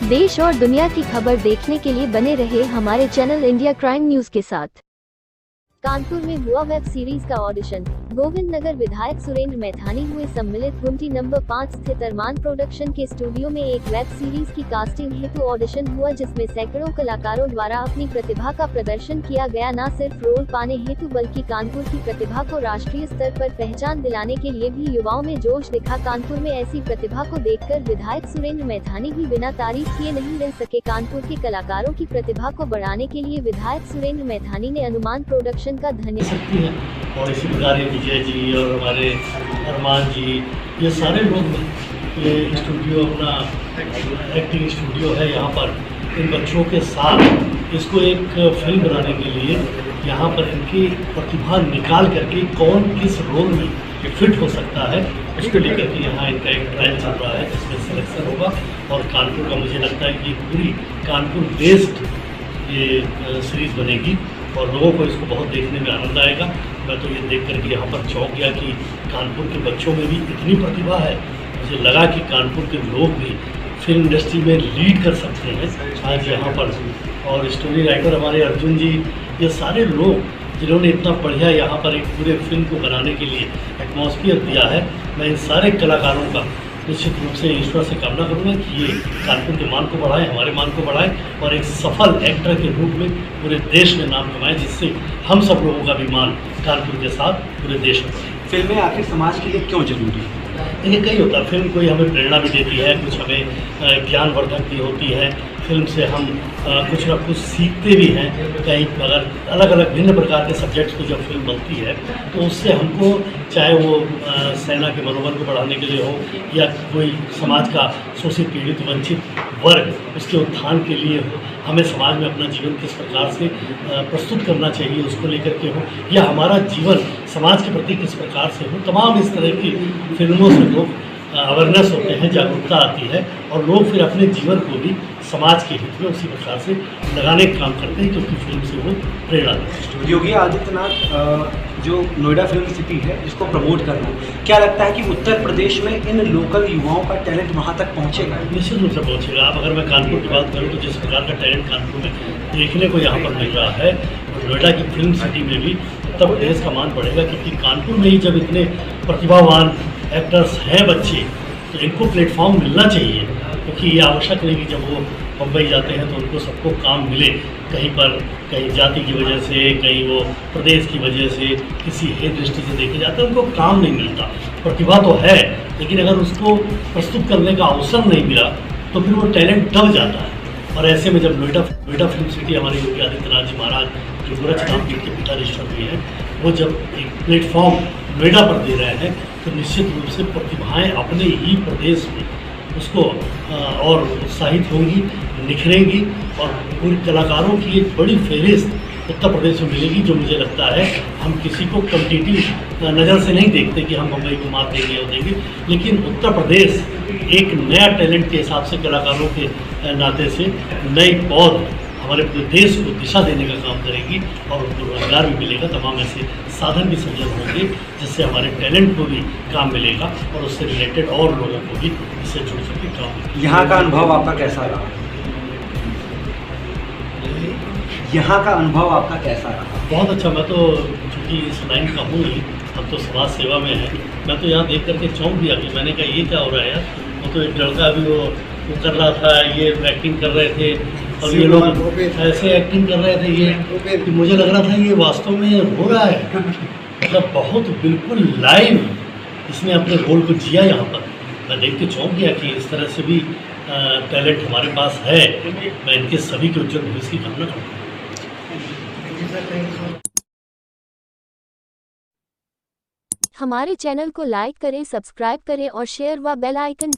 देश और दुनिया की खबर देखने के लिए बने रहे हमारे चैनल इंडिया क्राइम न्यूज के साथ। कानपुर में हुआ वेब सीरीज का ऑडिशन। गोविंद नगर विधायक सुरेंद्र मैथानी हुए सम्मिलित। गुमटी नंबर 5 स्थित अरमान प्रोडक्शन के स्टूडियो में एक वेब सीरीज की कास्टिंग हेतु ऑडिशन हुआ, जिसमें सैकड़ों कलाकारों द्वारा अपनी प्रतिभा का प्रदर्शन किया गया। न सिर्फ रोल पाने हेतु बल्कि कानपुर की प्रतिभा को राष्ट्रीय स्तर पर पहचान दिलाने के लिए भी युवाओं में जोश दिखा। कानपुर में ऐसी प्रतिभा को देखकर विधायक सुरेंद्र मैथानी भी बिना तारीफ किए नहीं रह सके। कानपुर के कलाकारों की प्रतिभा को बढ़ाने के लिए विधायक सुरेंद्र मैथानी ने अनुमान प्रोडक्शन का धन्यवाद है। और इसी प्रकार ये विजय जी और हमारे अरमान जी, ये सारे लोग, ये स्टूडियो अपना एक्टिंग स्टूडियो है यहाँ पर, इन बच्चों के साथ इसको एक फिल्म बनाने के लिए यहाँ पर इनकी प्रतिभा निकाल करके कौन किस रोल में फिट हो सकता है उसको लेकर के यहाँ इनका एक ट्रायल चल रहा है, जिसमें सिलेक्शन होगा। और कानपुर का मुझे लगता है कि पूरी कानपुर बेस्ड ये सीरीज़ बनेगी और लोगों को इसको बहुत देखने में आनंद आएगा। मैं तो ये देख करके यहाँ पर चौंक गया कि कानपुर के बच्चों में भी इतनी प्रतिभा है। मुझे लगा कि कानपुर के लोग भी फिल्म इंडस्ट्री में लीड कर सकते हैं आज यहाँ पर। और स्टोरी राइटर हमारे अर्जुन जी, ये सारे लोग जिन्होंने इतना बढ़िया यहाँ पर एक पूरे फिल्म को बनाने के लिए एटमॉस्फियर दिया है, मैं इन सारे कलाकारों का निश्चित रूप से ईश्वर से कामना करूँगा कि ये कानपुर के मान को बढ़ाएं, हमारे मान को बढ़ाएं और एक सफल एक्टर के रूप में पूरे देश में नाम कमाएं, जिससे हम सब लोगों का भी मान कानपुर के साथ पूरे देश में बढ़े। फिल्में आखिर समाज के लिए क्यों जरूरी है? देखिए, कई होता है, फिल्म कोई हमें प्रेरणा भी देती है, कुछ हमें ज्ञानवर्धक भी होती है। फिल्म से हम कुछ ना कुछ सीखते भी हैं। कहीं अगर अलग अलग भिन्न प्रकार के सब्जेक्ट्स पे जब फिल्म बनती है तो उससे हमको, चाहे वो सेना के मनोबल को बढ़ाने के लिए हो या कोई समाज का शोषित पीड़ित वंचित वर्ग, उसके उत्थान के लिए हो, हमें समाज में अपना जीवन किस प्रकार से प्रस्तुत करना चाहिए उसको लेकर के हो, या हमारा जीवन समाज के प्रति किस प्रकार से हो, तमाम इस तरह की फिल्मों से लोग अवेयरनेस होते हैं, जागरूकता आती है और लोग फिर अपने जीवन को भी समाज के हित में उसी प्रकार से लगाने का काम करते हैं, क्योंकि फिल्म से वो प्रेरणा देते हैं। योगी आदित्यनाथ जो नोएडा फिल्म सिटी है इसको प्रमोट करना, क्या लगता है कि उत्तर प्रदेश में इन लोकल युवाओं का टैलेंट वहाँ तक पहुँचेगा? निश्चित रूप से पहुँचेगा। आप अगर मैं कानपुर की बात करूँ तो जिस प्रकार का टैलेंट कानपुर में देखने को यहाँ पर मिल रहा है, नोएडा की फिल्म सिटी में भी उत्तर प्रदेश का मान बढ़ेगा, क्योंकि कानपुर में ही जब इतने प्रतिभावान एक्टर्स हैं बच्चे, तो इनको प्लेटफॉर्म मिलना चाहिए। क्योंकि ये आवश्यक नहीं कि जब वो मुंबई जाते हैं तो उनको सबको काम मिले, कहीं पर कहीं जाति की वजह से, कहीं वो प्रदेश की वजह से, किसी हेत दृष्टि से देखे जाते हैं, उनको काम नहीं मिलता। प्रतिभा तो है, लेकिन अगर उसको प्रस्तुत करने का अवसर नहीं मिला तो फिर वो टैलेंट दब जाता है। और ऐसे में जब नोएडा फिल्म सिटी, हमारे योगी आदित्यनाथ जी महाराज जो गोरक्षनाथ पीठ के पिता ईश्वर भी हैं, वो जब एक प्लेटफॉर्म नोएडा पर दे रहे हैं तो निश्चित रूप से प्रतिभाएं अपने ही प्रदेश में उसको और उत्साहित होंगी, निखरेंगी और पूरे कलाकारों की एक बड़ी फहरिस्त उत्तर प्रदेश में मिलेगी, जो मुझे लगता है हम किसी को कॉम्पिटिटिव नज़र से नहीं देखते कि हम मुंबई को मात देंगे और देंगे, लेकिन उत्तर प्रदेश एक नया टैलेंट के हिसाब से, कलाकारों के नाते से नई पौध हमारे पूरे देश को दिशा देने का काम करेगी और उनको रोजगार भी मिलेगा। तमाम ऐसे साधन भी सृजन होंगे जिससे हमारे टैलेंट को भी काम मिलेगा और उससे रिलेटेड और लोगों को भी इससे जुड़ सके काम। यहाँ का अनुभव आपका कैसा रहा? यहाँ का अनुभव आपका कैसा रहा? बहुत अच्छा। मैं तो चूँकि इस लाइन का हूँ ही, अब तो समाज सेवा में है, मैं तो यहाँ देख करके चौंक गया कि मैंने कहा ये क्या हो रहा है यार। वो तो एक लड़का अभी वो कर रहा था, ये एक्टिंग कर रहे थे और ये लोग ऐसे एक्टिंग कर रहे थे, ये कि मुझे लग रहा था ये वास्तव में हो रहा है। मतलब बहुत बिल्कुल लाइव इसने अपने रोल को जिया यहाँ पर। मैं देख के चौंक गया कि इस तरह से भी टैलेंट हमारे पास है। मैं इनके सभी के उज्जवल भविष्य की कामना करता हूँ। हमारे चैनल को लाइक करें, सब्सक्राइब करें और शेयर व बेल आइकन